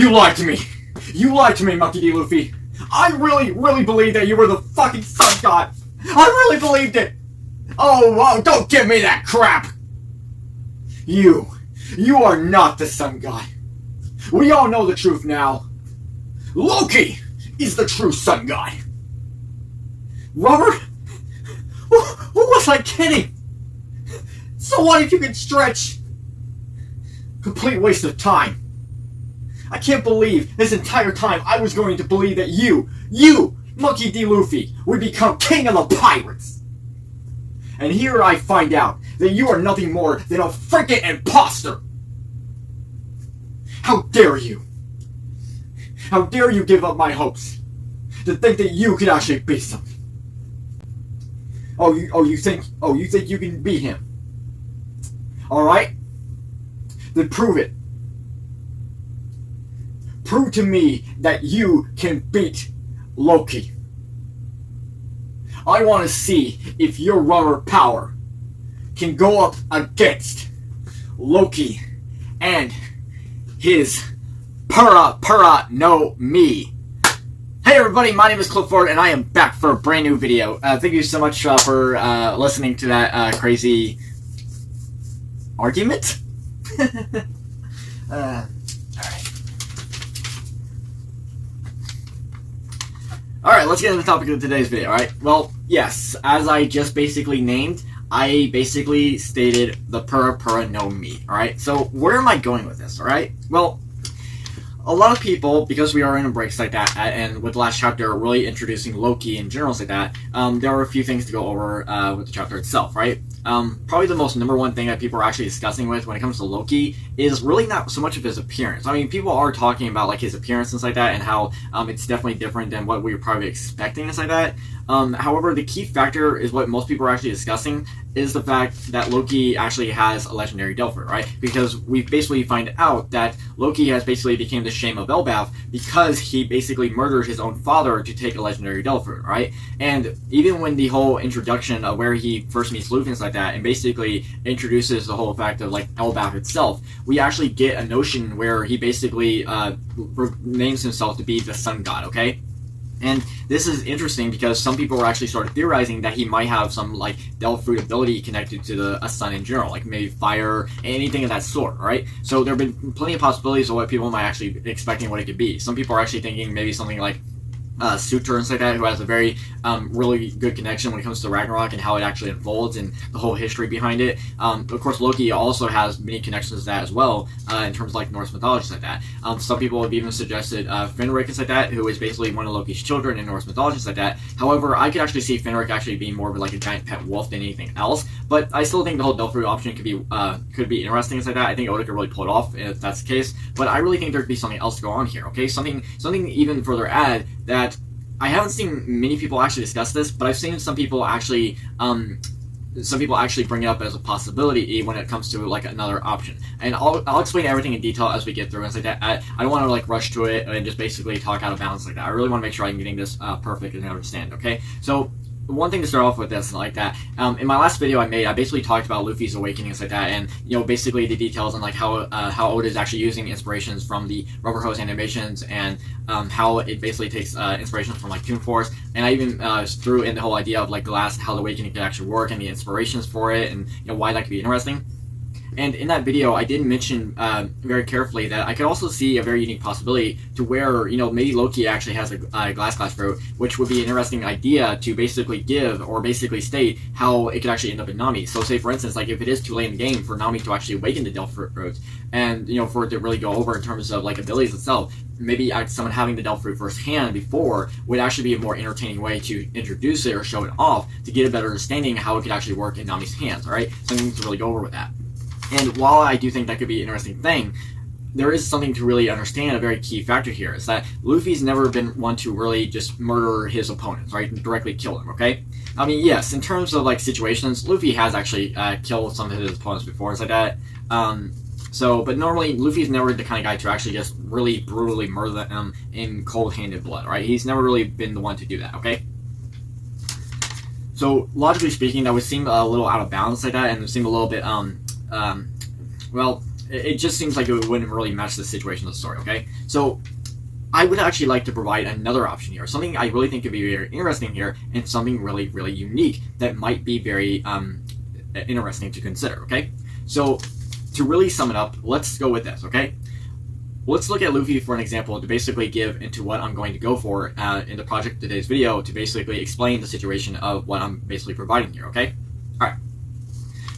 You lied to me! You lied to me, Monkey D. Luffy! I really believed that you were the fucking sun god! I really believed it! Oh, don't give me that crap! You are not the sun god. We all know the truth now. Loki is the true sun god. Rubber? Who was I kidding? So what if you can stretch? Complete waste of time. I can't believe this entire time I was going to believe that you, Monkey D. Luffy, would become king of the pirates. And here I find out that you are nothing more than a freaking imposter. How dare you? How dare you give up my hopes to think that you could actually be something? You think you can beat him? All right? Then prove it. Prove to me that you can beat Loki. I want to see if your rubber power can go up against Loki and his Pura no Mi. Hey everybody, my name is Clifford and I am back for a brand new video. Thank you so much for listening to that crazy argument. Alright, let's get into the topic of today's video, alright? Well, yes, as I just basically named, I basically stated the Pura no Mi, alright? So, where am I going with this, alright? Well, a lot of people, because we are in a break like that, and with the last chapter really introducing Loki in general like that, there are a few things to go over with the chapter itself, right? Probably the most number one thing that people are actually discussing with when it comes to Loki is really not so much of his appearance. I mean, people are talking about like his appearance and like that, and how it's definitely different than what we were probably expecting and like that. However, the key factor is what most people are actually discussing is the fact that Loki actually has a legendary devil fruit, right? Because we basically find out that Loki has basically became the shame of Elbaf because he basically murdered his own father to take a legendary devil fruit, right? And even when the whole introduction of where he first meets Luffy and like that, and basically introduces the whole fact of like Elbaf itself, we actually get a notion where he basically names himself to be the sun god, okay? And this is interesting because some people were actually started theorizing that he might have some like devil fruit ability connected to a sun in general, like maybe fire, anything of that sort, right? So there have been plenty of possibilities of what people might actually be expecting what it could be. Some people are actually thinking maybe something like Suitor and stuff like that, who has a very really good connection when it comes to Ragnarok and how it actually unfolds and the whole history behind it. Of course, Loki also has many connections to that as well in terms of like Norse mythology like that. Some people have even suggested Fenric and like that, who is basically one of Loki's children in Norse mythology like that. However, I could actually see Fenric actually being more of like a giant pet wolf than anything else. But I still think the whole devil fruit option could be interesting and like that. I think Oda could really pull it off if that's the case. But I really think there could be something else to go on here. Okay, something even further add that. I haven't seen many people actually discuss this, but I've seen some people actually bring it up as a possibility when it comes to like another option. And I'll explain everything in detail as we get through and like that. I don't want to like rush to it and just basically talk out of bounds like that. I really want to make sure I'm getting this perfect and understand. Okay, so. One thing to start off with this like that. In my last video I basically talked about Luffy's awakenings like that, and basically the details on like how Oda is actually using inspirations from the Rubber Hose animations and how it basically takes inspiration from like Toon Force, and I even threw in the whole idea of like glass, how the awakening could actually work and the inspirations for it, and why that could be interesting. And in that video, I did mention very carefully that I could also see a very unique possibility to where, maybe Loki actually has a glass fruit, which would be an interesting idea to basically give or basically state how it could actually end up in Nami. So say, for instance, like if it is too late in the game for Nami to actually awaken the devil fruit and, for it to really go over in terms of like abilities itself, maybe someone having the devil fruit firsthand before would actually be a more entertaining way to introduce it or show it off to get a better understanding of how it could actually work in Nami's hands, all right? Something to really go over with that. And while I do think that could be an interesting thing, there is something to really understand. A very key factor here is that Luffy's never been one to really just murder his opponents, right? Directly kill them, okay? I mean, yes, in terms of like situations, Luffy has actually killed some of his opponents before, like that. But normally Luffy's never the kind of guy to actually just really brutally murder them in cold-handed blood, right? He's never really been the one to do that, okay? So logically speaking, that would seem a little out of balance like that, and it would seem a little bit well, it just seems like it wouldn't really match the situation of the story, okay? So I would actually like to provide another option here, something I really think could be very interesting here, and something really, really unique that might be very interesting to consider, okay? So to really sum it up, let's go with this, okay? Let's look at Luffy for an example to basically give into what I'm going to go for in the project today's video to basically explain the situation of what I'm basically providing here, okay? Alright.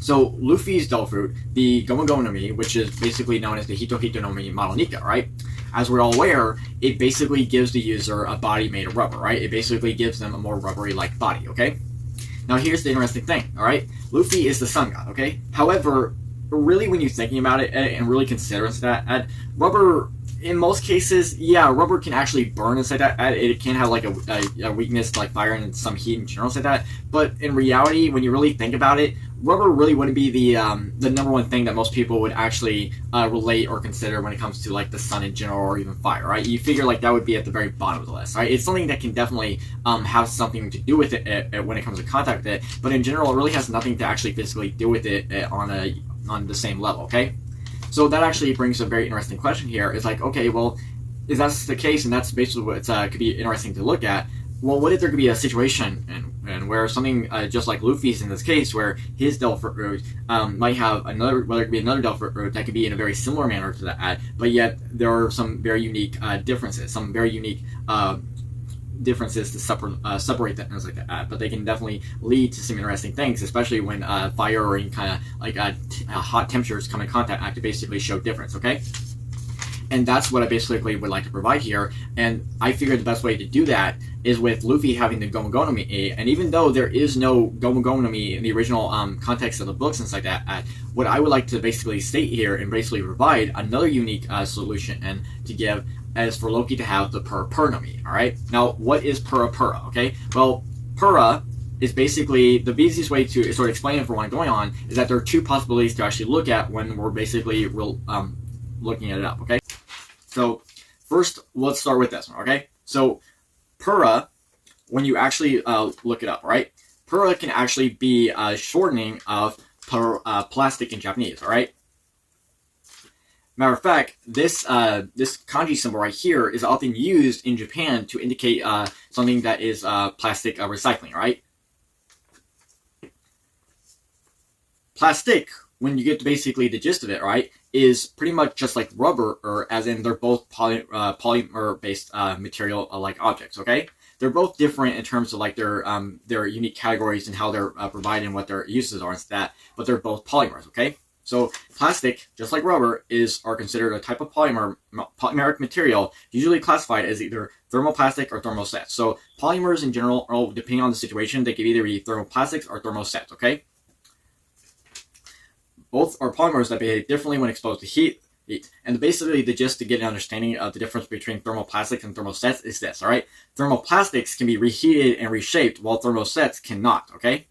So Luffy's Devil Fruit, the Gomu Gomu no Mi, which is basically known as the Hito Hito no Mi Model Nika, right? As we're all aware, it basically gives the user a body made of rubber, right? It basically gives them a more rubbery-like body, okay? Now here's the interesting thing, alright? Luffy is the sun god, okay? However, really when you're thinking about it and really considering that, rubber, in most cases, yeah, rubber can actually burn inside that. It can have like a weakness to like fire and some heat in general inside that. But in reality, when you really think about it, rubber really wouldn't be the number one thing that most people would actually relate or consider when it comes to like the sun in general or even fire, right? You figure like that would be at the very bottom of the list, right? It's something that can definitely have something to do with it when it comes to contact with it, but in general, it really has nothing to actually physically do with it on the same level, okay? So that actually brings a very interesting question here. It's like, okay, well, if that's the case, and that's basically what could be interesting to look at, well, what if there could be a situation and where something just like Luffy's in this case, where his Devil Fruit might have another, whether it could be another Devil Fruit that could be in a very similar manner to that, but yet there are some very unique differences, some very unique differences to separate that things like that, but they can definitely lead to some interesting things, especially when fire or any kind of like hot temperatures come in contact to basically show difference, okay? And that's what I basically would like to provide here, and I figured the best way to do that is with Luffy having the Gomu Gomu no Mi, and even though there is no Gomu Gomu no Mi in the original context of the books and stuff like that, what I would like to basically state here and basically provide another unique solution and to give as for Loki to have the Pura no Mi, alright? Now, what is Pura, okay? Well, Pura is basically, the easiest way to sort of explain it for what I'm going on is that there are two possibilities to actually look at when we're basically looking it up, okay? So, first, let's start with this one, okay? So, Pura, when you actually look it up, right? Pura can actually be a shortening of plastic in Japanese, alright? Matter of fact, this kanji symbol right here is often used in Japan to indicate something that is plastic recycling, right? Plastic, when you get to basically the gist of it, right, is pretty much just like rubber, or as in they're both polymer-based material like objects, okay? They're both different in terms of like their unique categories and how they're provided and what their uses are and that, but they're both polymers, okay? So plastic, just like rubber, are considered a type of polymeric material, usually classified as either thermoplastic or thermoset. So polymers in general, depending on the situation, they could either be thermoplastics or thermosets, okay? Both are polymers that behave differently when exposed to heat. And basically, just to get an understanding of the difference between thermoplastics and thermosets is this, all right? Thermoplastics can be reheated and reshaped, while thermosets cannot, okay?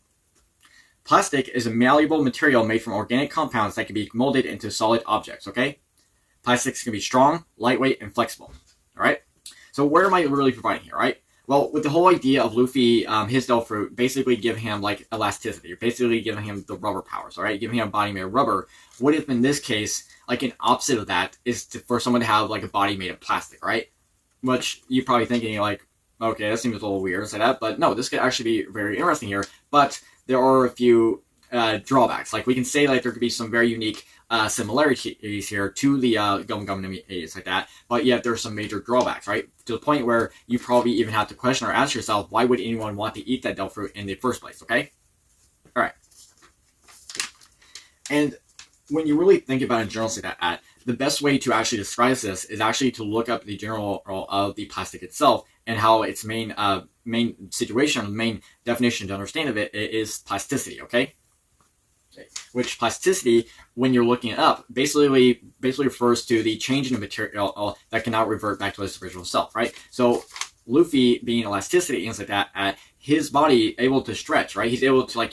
Plastic is a malleable material made from organic compounds that can be molded into solid objects, okay? Plastics can be strong, lightweight, and flexible, all right? So where am I really providing here, right? Well, with the whole idea of Luffy, his Devil Fruit, basically giving him, like, elasticity, basically giving him the rubber powers, all right? Giving him a body made of rubber. What if, in this case, like, an opposite of that is for someone to have, like, a body made of plastic, right? Which you're probably thinking, like, okay, that seems a little weird, say that, but no, this could actually be very interesting here, but there are a few drawbacks. Like, we can say, like, there could be some very unique similarities here to the Gomu Gomu no Mi like that, but yet there's some major drawbacks, right? To the point where you probably even have to question or ask yourself, why would anyone want to eat that Devil Fruit in the first place, okay? Alright. And when you really think about it in general, say that, the best way to actually describe this is actually to look up the general of the plastic itself and how its main situation, main definition to understand of it is plasticity, okay? Which plasticity, when you're looking it up, basically refers to the change in a material that cannot revert back to its original self, right? So Luffy being elasticity and things like that, his body able to stretch, right? He's able to, like,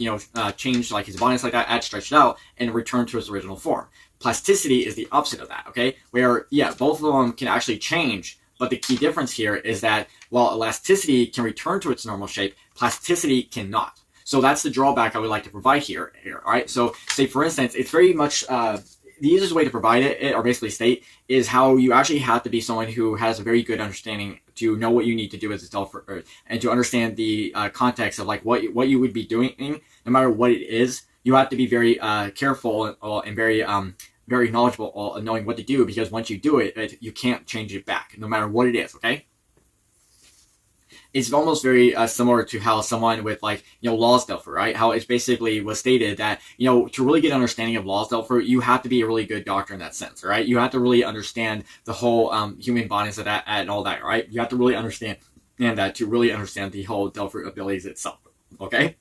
change, like, his body and like that, stretch it out and return to its original form. Plasticity is the opposite of that, okay? Where, yeah, both of them can actually change, but the key difference here is that while elasticity can return to its normal shape, plasticity cannot. So that's the drawback I would like to provide here, all right? So, say, for instance, it's very much, the easiest way to provide it, or basically state, is how you actually have to be someone who has a very good understanding to know what you need to do as a Delver, and to understand the context of like what you would be doing, no matter what it is. You have to be very careful and very knowledgeable of knowing what to do, because once you do it, you can't change it back, no matter what it is. Okay. It's almost very similar to how someone with like, laws Delver, right? How it's basically was stated that, to really get an understanding of laws Delver, you have to be a really good doctor in that sense, right? You have to really understand the whole human bodies of that and all that, right? You have to really understand that to really understand the whole Delver abilities itself, okay?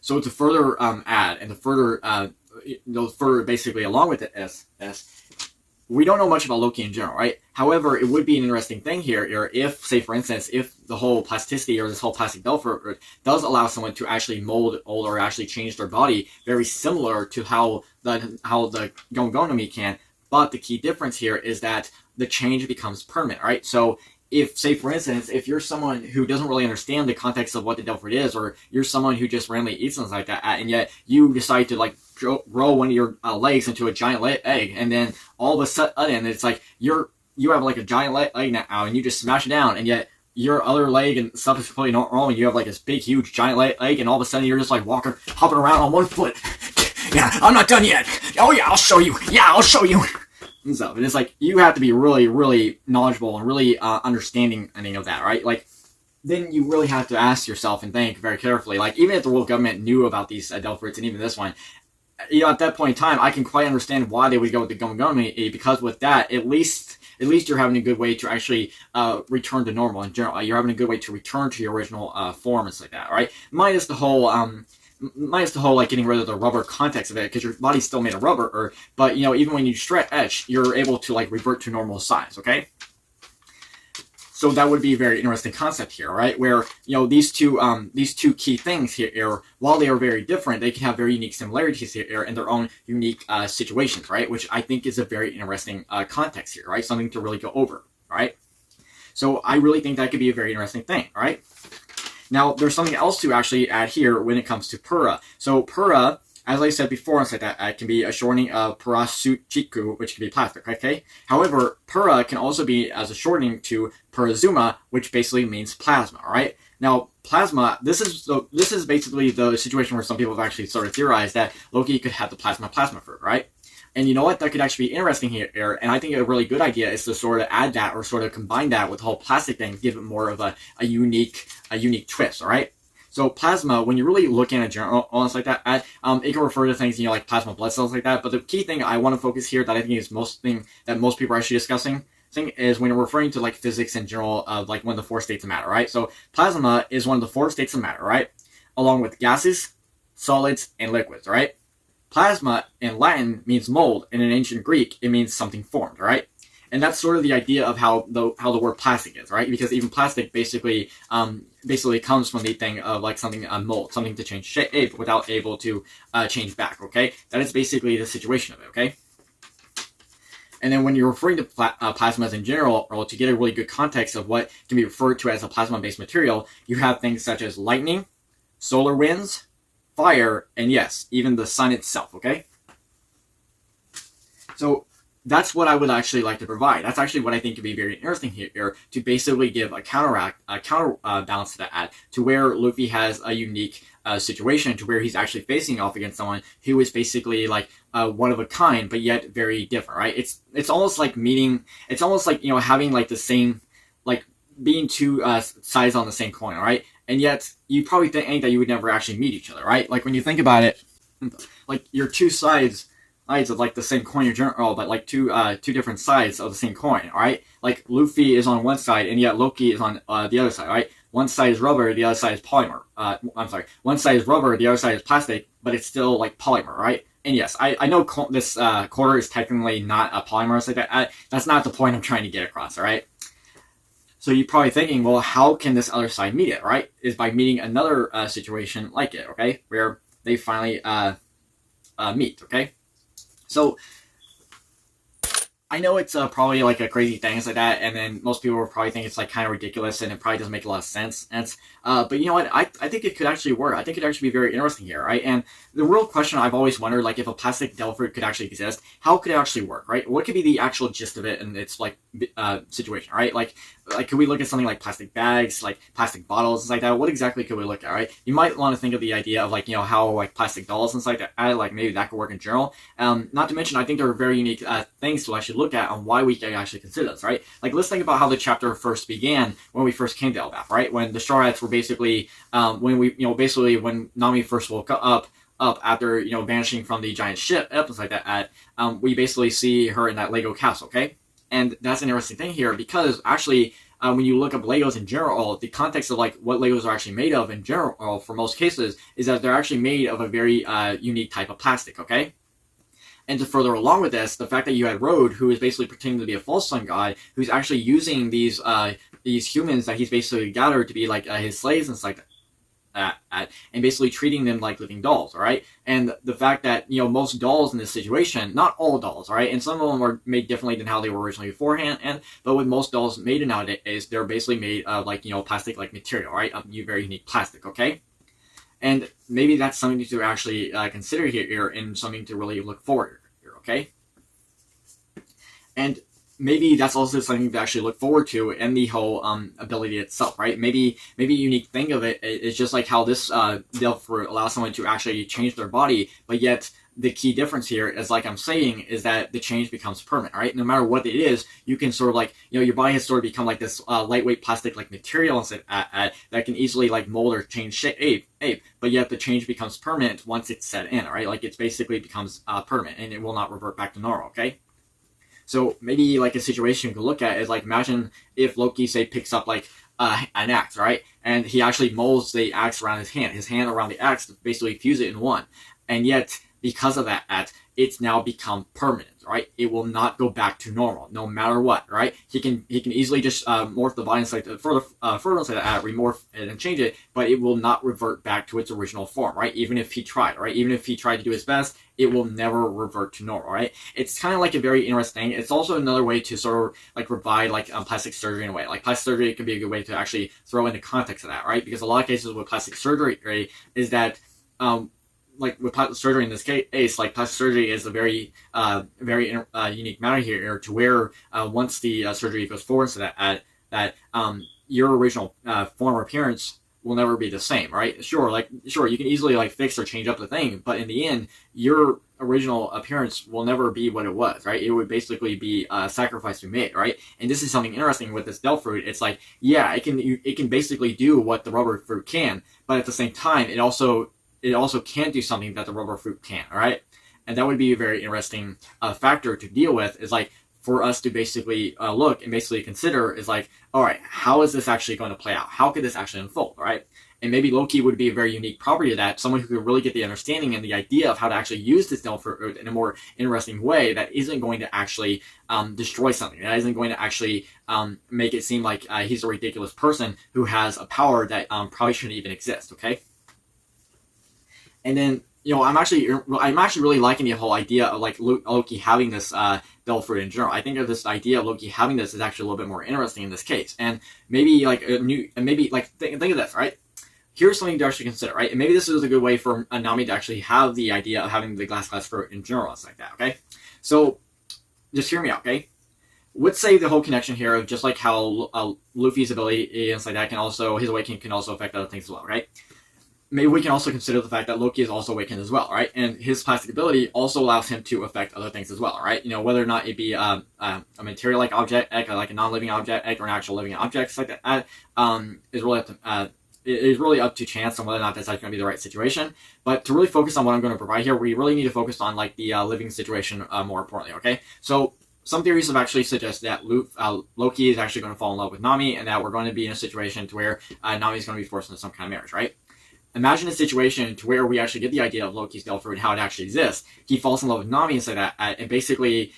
So to further add and to further basically along with it is we don't know much about Loki in general, right? However, it would be an interesting thing here if, say, for instance, if the whole plasticity or this whole plastic Delver does allow someone to actually mold or actually change their body very similar to how the Nami can, but the key difference here is that the change becomes permanent, right? So if, say, for instance, if you're someone who doesn't really understand the context of what the Delver is, or you're someone who just randomly eats something like that, and yet you decide to like grow one of your legs into a giant egg, and then all of a sudden it's like you have like a giant leg now, and you just smash it down, and yet your other leg and stuff is completely normal, and you have like this big, huge, giant leg, and all of a sudden you're just like hopping around on one foot. Yeah, I'm not done yet. Oh yeah, I'll show you. Yeah, I'll show you. And stuff. And it's like you have to be really, really knowledgeable and really understanding of that, right? Like, then you really have to ask yourself and think very carefully. Like, even if the world government knew about these Delvers and even this one, at that point in time, I can quite understand why they would go with the Gomigami, because with that, at least you're having a good way to actually return to normal in general. You're having a good way to return to your original form and stuff like that, right? Minus the whole like getting rid of the rubber context of it, because your body's still made of rubber, but even when you stretch, you're able to like revert to normal size, okay? So that would be a very interesting concept here, right? Where these two key things here, while they are very different, they can have very unique similarities here in their own unique situations, right? Which I think is a very interesting context here, right? Something to really go over, right? So I really think that could be a very interesting thing, right? Now, there's something else to actually add here when it comes to Pura. So Pura, as I said before, it's like that can be a shortening of Purasuchiku, which can be plastic, okay? However, Pura can also be as a shortening to Purazuma, which basically means plasma, all right? Now, plasma, this is basically the situation where some people have actually sort of theorized that Loki could have the plasma fruit, right? And you know what? That could actually be interesting here, and I think a really good idea is to sort of add that or sort of combine that with the whole plastic thing, give it more of a unique twist, all right? So plasma, when you're really looking at general like that, it can refer to things, like plasma blood cells like that. But the key thing I want to focus here that I think is most people are actually discussing is when you're referring to like physics in general of like one of the four states of matter, right? So plasma is one of the four states of matter, right? Along with gases, solids, and liquids, right? Plasma in Latin means mold, and in ancient Greek it means something formed, right? And that's sort of the idea of how the word plastic is, right? Because even plastic basically comes from the thing of like something mold, something to change shape without able to change back, okay? That is basically the situation of it, okay? And then when you're referring to plasmas in general, or to get a really good context of what can be referred to as a plasma-based material, you have things such as lightning, solar winds, fire, and yes, even the sun itself, okay? So that's what I would actually like to provide. That's actually what I think could be very interesting here, to basically give a counterbalance to that, to where Luffy has a unique situation, to where he's actually facing off against someone who is basically like one of a kind, but yet very different, right? It's almost like having like the same, like being two sides on the same coin, right? And yet you probably think that you would never actually meet each other, right? Like when you think about it, like you're two sides of like the same coin in general, but like two different sides of the same coin, all right? Like Luffy is on one side, and yet Loki is on the other side, right? One side is rubber, the other side is polymer. One side is rubber, the other side is plastic, but it's still like polymer, right? And yes, I know this quarter is technically not a polymer, so that's not the point I'm trying to get across, all right? So you're probably thinking, well, how can this other side meet it, right? Is by meeting another situation like it, okay? Where they finally meet, okay? So I know it's probably like a crazy thing like that, and then most people will probably think it's like kind of ridiculous, and it probably doesn't make a lot of sense. And but you know what? I think it could actually work. I think it could actually be very interesting here, right? And the real question I've always wondered, like, if a plastic devil fruit could actually exist, how could it actually work, right? What could be the actual gist of it and its like situation, right? Like could we look at something like plastic bags, like plastic bottles, and like that? What exactly could we look at, right? You might want to think of the idea of like, you know, how like plastic dolls and stuff like that, like maybe that could work in general. Not to mention, I think there are very unique things to actually look at on why we can actually consider this, right? Like, let's think about how the chapter first began when we first came to Elbaf, right? When the Straw Hats were basically, when Nami first woke up after, you know, vanishing from the giant ship, episodes like that, we basically see her in that Lego castle, okay? And that's an interesting thing here because actually, when you look up Legos in general, the context of like what Legos are actually made of in general, for most cases, is that they're actually made of a very unique type of plastic, okay? And to further along with this, the fact that you had Rode, who is basically pretending to be a false sun god, who's actually using these humans that he's basically gathered to be like his slaves and stuff like that, and basically treating them like living dolls, all right? And the fact that, you know, most dolls in this situation, not all dolls, all right, and some of them are made differently than how they were originally beforehand, but with most dolls made nowadays, they're basically made of like, you know, plastic like material, right? Very unique plastic, okay? And maybe that's something to actually consider here and something to really look forward here, okay? And maybe that's also something to actually look forward to in the whole ability itself, right? Maybe a unique thing of it is just like how this devil fruit allows someone to actually change their body, but yet the key difference here is, like I'm saying, is that the change becomes permanent, right? No matter what it is, you can sort of like, you know, your body has sort of become like this lightweight plastic like material that can easily like mold or change shape, but yet the change becomes permanent once it's set in, right? Like it's basically becomes permanent and it will not revert back to normal, okay? So maybe like a situation you could look at is like, imagine if Loki, say, picks up like an axe, right? And he actually molds the axe around his hand around the axe to basically fuse it in one. And yet, because of that, it's now become permanent, right? It will not go back to normal, no matter what, right? He can easily just morph the body and further remorph it and change it, but it will not revert back to its original form, right? Even if he tried, right? Even if he tried to do his best, it will never revert to normal, right? It's kind of like a very interesting. It's also another way to sort of like provide like plastic surgery in a way. Like plastic surgery can be a good way to actually throw in the context of that, right? Because a lot of cases with plastic surgery is that like with plastic surgery in this case, like plastic surgery is a very unique matter here, to where once the surgery goes forward, so that your original form or appearance will never be the same, right? Sure, you can easily like fix or change up the thing, but in the end, your original appearance will never be what it was, right? It would basically be a sacrifice we made, right? And this is something interesting with this devil fruit. It's like, yeah, it can basically do what the rubber fruit can, but at the same time, it also can do something that the rubber fruit can't, all right? And that would be a very interesting factor to deal with, is like for us to basically look and basically consider is like, all right, how is this actually going to play out? How could this actually unfold, right? And maybe Loki would be a very unique property of that, someone who could really get the understanding and the idea of how to actually use this devil fruit in a more interesting way that isn't going to actually destroy something, that isn't going to actually make it seem like he's a ridiculous person who has a power that probably shouldn't even exist, okay? And then, you know, I'm actually really liking the whole idea of like Loki having this devil fruit in general. I think that this idea of Loki having this is actually a little bit more interesting in this case, and maybe like think of this, right? Here's something to actually consider, right? And maybe this is a good way for Nami to actually have the idea of having the glass fruit in general, and stuff like that, okay? So just hear me out, okay? Let's say the whole connection here of just like how Luffy's ability and stuff like that can also, his awakening can also affect other things as well, right? Maybe we can also consider the fact that Loki is also awakened as well, right? And his plastic ability also allows him to affect other things as well, right? You know, whether or not it be a material-like object, like a non-living object, or an actual living object, like that, is really up to it is really up to chance on whether or not that's going to be the right situation. But to really focus on what I'm going to provide here, we really need to focus on like the living situation more importantly, okay? So some theories have actually suggested that Loki is actually going to fall in love with Nami, and that we're going to be in a situation to where Nami is going to be forced into some kind of marriage, right? Imagine a situation to where we actually get the idea of Loki's devil fruit and how it actually exists. He falls in love with Nami and so that, and basically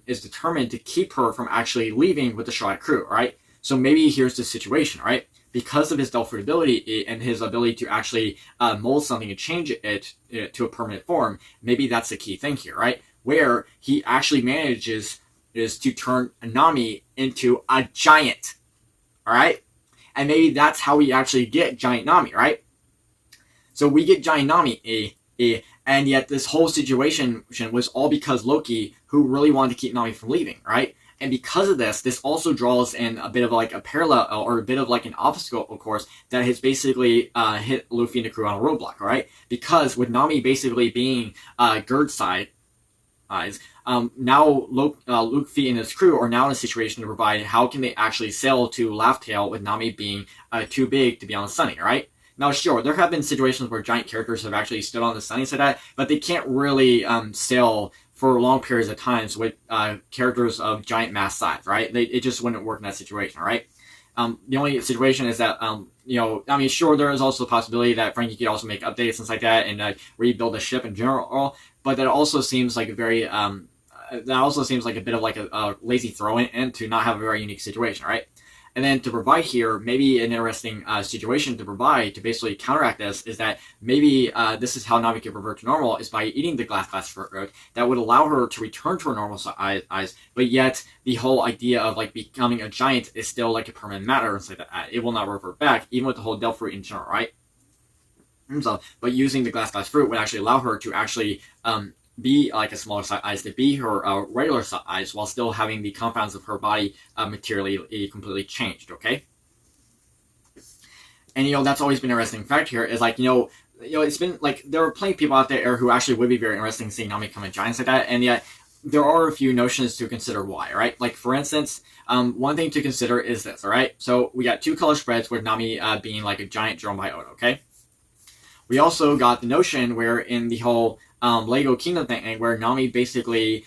is determined to keep her from actually leaving with the Straw Hat crew, right? So maybe here's the situation, right? Because of his devil fruit ability and his ability to actually mold something and change it to a permanent form, maybe that's the key thing here, right? Where he actually manages is to turn Nami into a giant. All right, and maybe that's how we actually get Giant Nami, right? So we get Giant Nami, and yet this whole situation was all because Loki, who really wanted to keep Nami from leaving, right? And because of this, this also draws in a bit of like a parallel or a bit of like an obstacle, of course, that has basically hit Luffy and the crew on a roadblock, right? Because with Nami basically being Gerd's side, now Luffy and his crew are now in a situation to provide how can they actually sail to Laugh Tale with Nami being too big to be on the Sunny, right? Now, sure, there have been situations where giant characters have actually stood on the Sunny side, that, but they can't really sail for long periods of times with characters of giant mass size, right? It just wouldn't work in that situation, right? The only situation is that, I mean, sure, there is also the possibility that Frankie could also make updates, things like that, and rebuild the ship in general, but that also seems like a very, that also seems like a bit of like a lazy throw-in and to not have a very unique situation, right? And then to provide here, maybe an interesting situation to provide to basically counteract this is that maybe this is how Nami can revert to normal is by eating the glass fruit that would allow her to return to her normal size, but yet the whole idea of like becoming a giant is still like a permanent matter and so that it will not revert back, even with the whole Delph fruit in general, right? So, but using the glass fruit would actually allow her to actually be like a smaller size, to be her regular size, while still having the compounds of her body materially completely changed. Okay, and that's always been an interesting fact here. Is like it's been like there are plenty of people out there who actually would be very interested in seeing Nami become a giant like that, and yet there are a few notions to consider why. Right, like for instance, one thing to consider is this. All right, so we got two color spreads with Nami being like a giant drawn by Oda. Okay. We also got the notion where in the whole Lego Kingdom thing, where Nami basically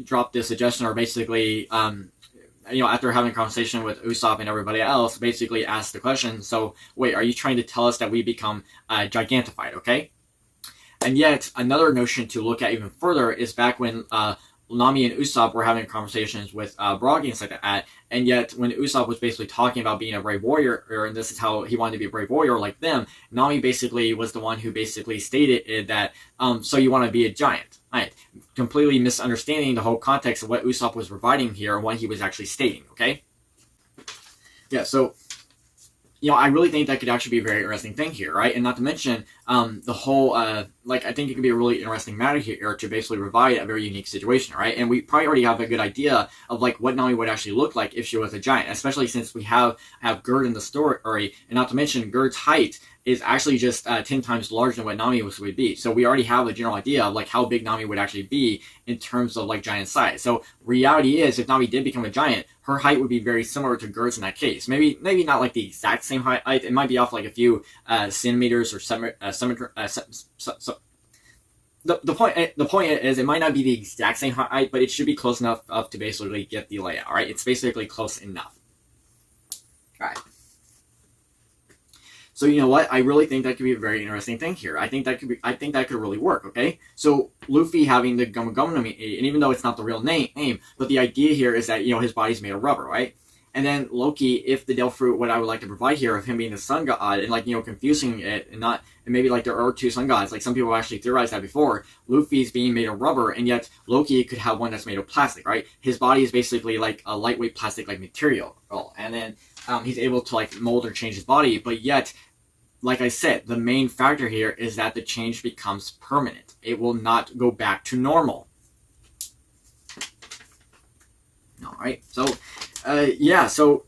dropped this suggestion, or basically, after having a conversation with Usopp and everybody else, basically asked the question, so, wait, are you trying to tell us that we become gigantified, okay? And yet, another notion to look at even further is back when Nami and Usopp were having conversations with Brogy and stuff like that, and yet when Usopp was basically talking about being a brave warrior, and this is how he wanted to be a brave warrior like them, Nami basically was the one who basically stated that, so you want to be a giant. Right. Completely misunderstanding the whole context of what Usopp was providing here and what he was actually stating, okay? Yeah, so I really think that could actually be a very interesting thing here, right? And not to mention, the whole, I think it could be a really interesting matter here to basically provide a very unique situation, right? And we probably already have a good idea of, what Nami would actually look like if she was a giant, especially since we have Gerd in the story, and not to mention, Gerd's height is actually just 10 times larger than what Nami would be. So we already have a general idea of, how big Nami would actually be in terms of, giant size. So reality is, if Nami did become a giant, her height would be very similar to Gerd's in that case. Maybe not, the exact same height. It might be off, a few centimeters or the point is, it might not be the exact same height, but it should be close enough up to basically get the layout, right? It's basically close enough. All right. So you know what? I really think that could be a very interesting thing here. I think that could really work. Okay. So Luffy having the Gum Gum Nami, and even though it's not the real name, but the idea here is that his body's made of rubber, right? And then Loki, if the Delph fruit, what I would like to provide here of him being the sun god, and confusing it, and maybe there are two sun gods. Some people have actually theorized that before. Luffy's being made of rubber, and yet Loki could have one that's made of plastic, right? His body is basically like a lightweight plastic material, and then he's able to mold or change his body, but yet, like I said, the main factor here is that the change becomes permanent. It will not go back to normal. All right, so so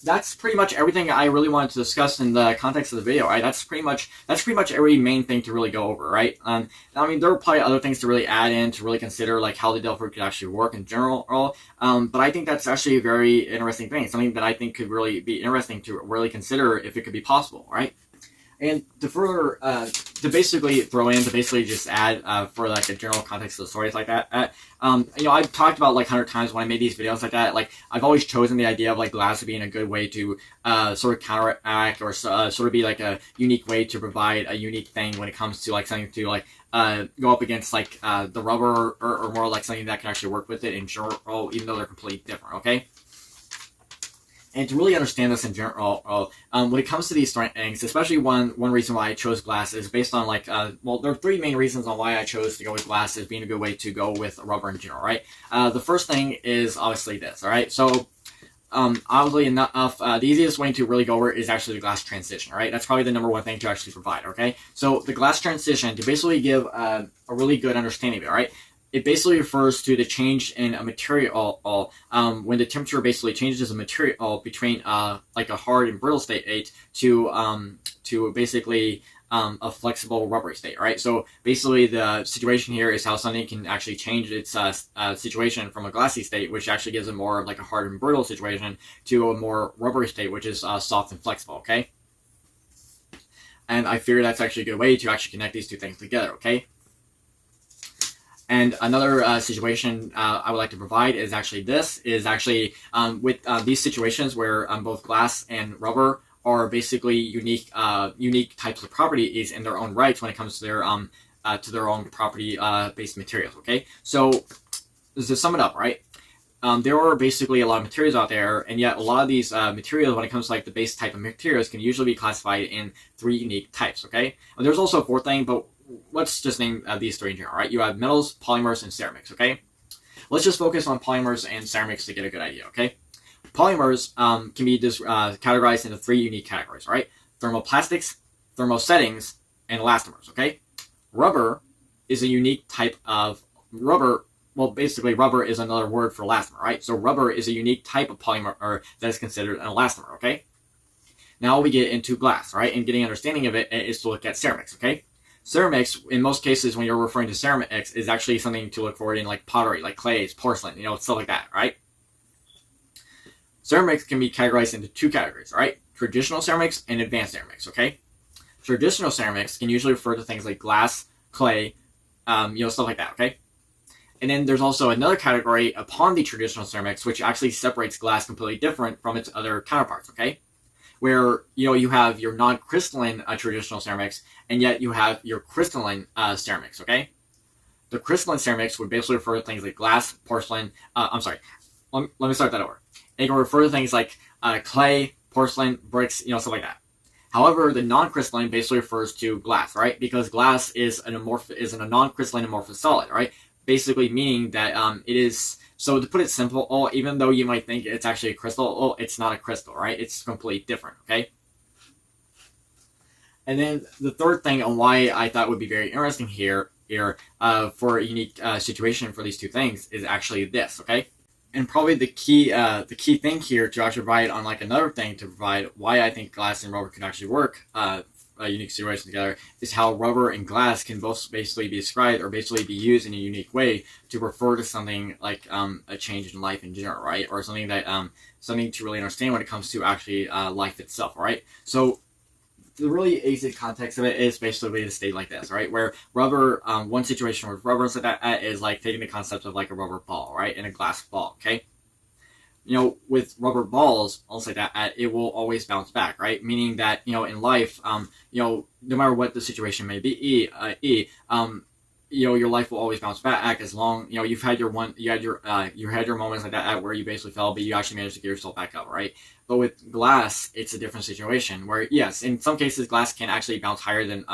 that's pretty much everything I really wanted to discuss in the context of the video, right? That's pretty much every main thing to really go over, right? There are probably other things to really add in, to really consider, how the Delph fruit could actually work in general, but I think that's actually a very interesting thing, something that I think could really be interesting to really consider if it could be possible, right? And to further, to basically just add for a general context of the stories like that, I've talked about 100 times when I made these videos like that, I've always chosen the idea of glass being a good way to sort of counteract or sort of be a unique way to provide a unique thing when it comes to something to go up against the rubber or more something that can actually work with it in general, even though they're completely different, okay? And to really understand this in general, when it comes to these things, especially one reason why I chose glass is based on like, well, there are three main reasons on why I chose to go with glass as being a good way to go with rubber in general, right? The first thing is obviously this, all right? So, obviously enough, the easiest way to really go over it is actually the glass transition, right? That's probably the number one thing to actually provide, okay? So the glass transition, to basically give a really good understanding of it, right? It basically refers to the change in a material when the temperature basically changes a material between like a hard and brittle state to basically a flexible rubbery state, right? So basically the situation here is how something can actually change its situation from a glassy state, which actually gives it more of like a hard and brittle situation, to a more rubbery state, which is soft and flexible, okay? And I figure that's actually a good way to actually connect these two things together, okay? And another situation I would like to provide is actually this, is actually with these situations where both glass and rubber are basically unique types of properties in their own rights when it comes to their own property based materials, okay? So to sum it up, right? There are basically a lot of materials out there, and yet a lot of these materials, when it comes to like the base type of materials, can usually be classified in three unique types, okay? And there's also a fourth thing, but let's just name these three in general, right? You have metals, polymers, and ceramics, okay? Let's just focus on polymers and ceramics to get a good idea, okay? Polymers can be categorized into three unique categories, right? Thermoplastics, thermosettings, and elastomers, okay? Rubber is a unique type of rubber. Well, basically, rubber is another word for elastomer, right? So rubber is a unique type of polymer that is considered an elastomer, okay? Now we get into glass, right? And getting an understanding of it is to look at ceramics, okay? Ceramics, in most cases, when you're referring to ceramics, is actually something to look for in like pottery, like clays, porcelain, stuff like that, right? Ceramics can be categorized into two categories, right? Traditional ceramics and advanced ceramics, okay? Traditional ceramics can usually refer to things like glass, clay, stuff like that, okay? And then there's also another category upon the traditional ceramics, which actually separates glass completely different from its other counterparts, okay? Where, you have your non-crystalline traditional ceramics, and yet you have your crystalline ceramics, okay? The crystalline ceramics would basically refer to things like glass, porcelain, let me start that over. It can refer to things like clay, porcelain, bricks, stuff like that. However, the non-crystalline basically refers to glass, right? Because glass is a non-crystalline amorphous solid, right? Basically meaning that it is, so to put it simple, even though you might think it's actually a crystal, it's not a crystal, right? It's completely different, okay? And then the third thing on why I thought would be very interesting here for a unique situation for these two things is actually this, okay? And probably the key thing here to actually provide on like another thing to provide why I think glass and rubber can actually work a unique situation together is how rubber and glass can both basically be described or basically be used in a unique way to refer to something like a change in life in general, right? Or something that something to really understand when it comes to actually life itself, right? So the really easy context of it is basically to state like this, right? Where rubber, one situation with rubber is like that is like taking the concept of like a rubber ball, right? And a glass ball, okay? With rubber balls, I'll say that it will always bounce back, right? Meaning that, in life, no matter what the situation may be, your life will always bounce back as long, you've had your moments like that where you basically fell, but you actually managed to get yourself back up, right? But with glass, it's a different situation where, yes, in some cases, glass can actually bounce higher than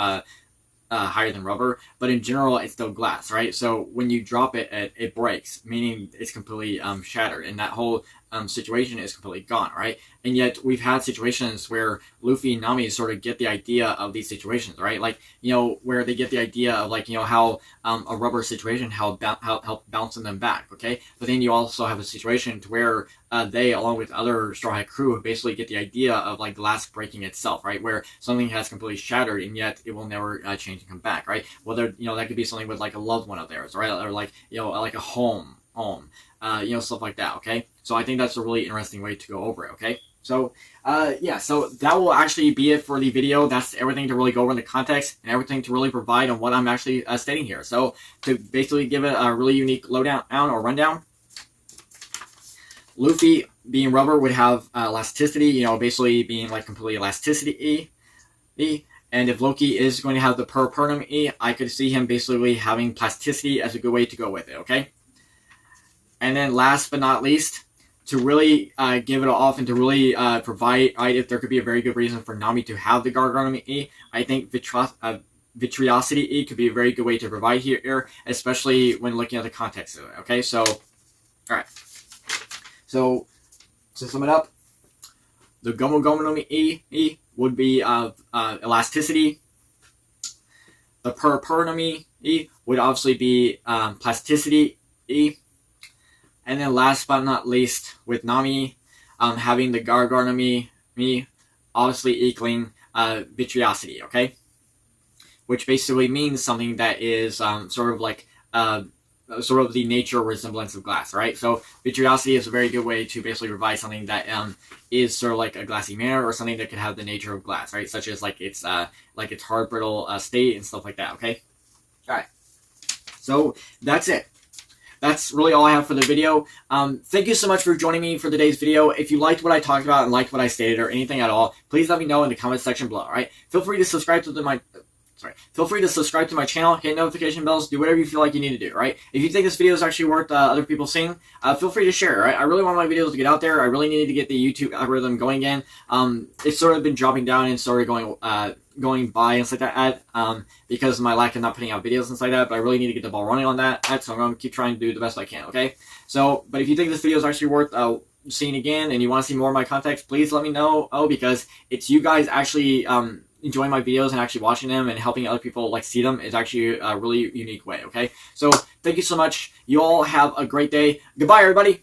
rubber, but in general, it's still glass, right? So when you drop it, it breaks, meaning it's completely shattered, and that whole situation is completely gone, right? And yet we've had situations where Luffy and Nami sort of get the idea of these situations, right? Like, where they get the idea of like, how a rubber situation, how help bouncing them back, okay? But then you also have a situation to where they, along with other Straw Hat crew, basically get the idea of like glass breaking itself, right? Where something has completely shattered and yet it will never change and come back, right? Whether, that could be something with like a loved one of theirs, right? Or like, like a home, stuff like that, okay? So I think that's a really interesting way to go over it, okay? So, so that will actually be it for the video. That's everything to really go over in the context and everything to really provide on what I'm actually stating here. So, to basically give it a really unique lowdown or rundown, Luffy, being rubber, would have elasticity, basically being like completely elasticity. And if Loki is going to have the per E, I could see him basically having plasticity as a good way to go with it, okay? And then last but not least, to really give it off and to really provide, right, if there could be a very good reason for Nami to have the Garganami E, I think Vitriosity E could be a very good way to provide here, especially when looking at the context of it. Okay, so, alright. So, to sum it up, the Gomu Gomu no Mi E would be elasticity. The Pura Pura no Mi E would obviously be plasticity E. And then last but not least, with Nami having the Gargar no Mi obviously equaling Vitriosity, okay? Which basically means something that is sort of like sort of the nature or resemblance of glass, right? So Vitriosity is a very good way to basically provide something that is sort of like a glassy mirror or something that could have the nature of glass, right? Such as like its hard brittle state and stuff like that, okay? All right. So that's it. That's really all I have for the video. Thank you so much for joining me for today's video. If you liked what I talked about and liked what I stated or anything at all, please let me know in the comment section below, all right? Feel free to subscribe to my channel, hit notification bells, do whatever you feel like you need to do, right? If you think this video is actually worth other people seeing, feel free to share, right? I really want my videos to get out there. I really needed to get the YouTube algorithm going again. It's sort of been dropping down and sort of going by and stuff like that because of my lack of not putting out videos and stuff like that, but I really need to get the ball running on that, so I'm going to keep trying to do the best I can, okay? So, but if you think this video is actually worth seeing again and you want to see more of my context, please let me know, because it's you guys actually enjoying my videos and actually watching them and helping other people like see them is actually a really unique way, okay? So, thank you so much. You all have a great day. Goodbye, everybody.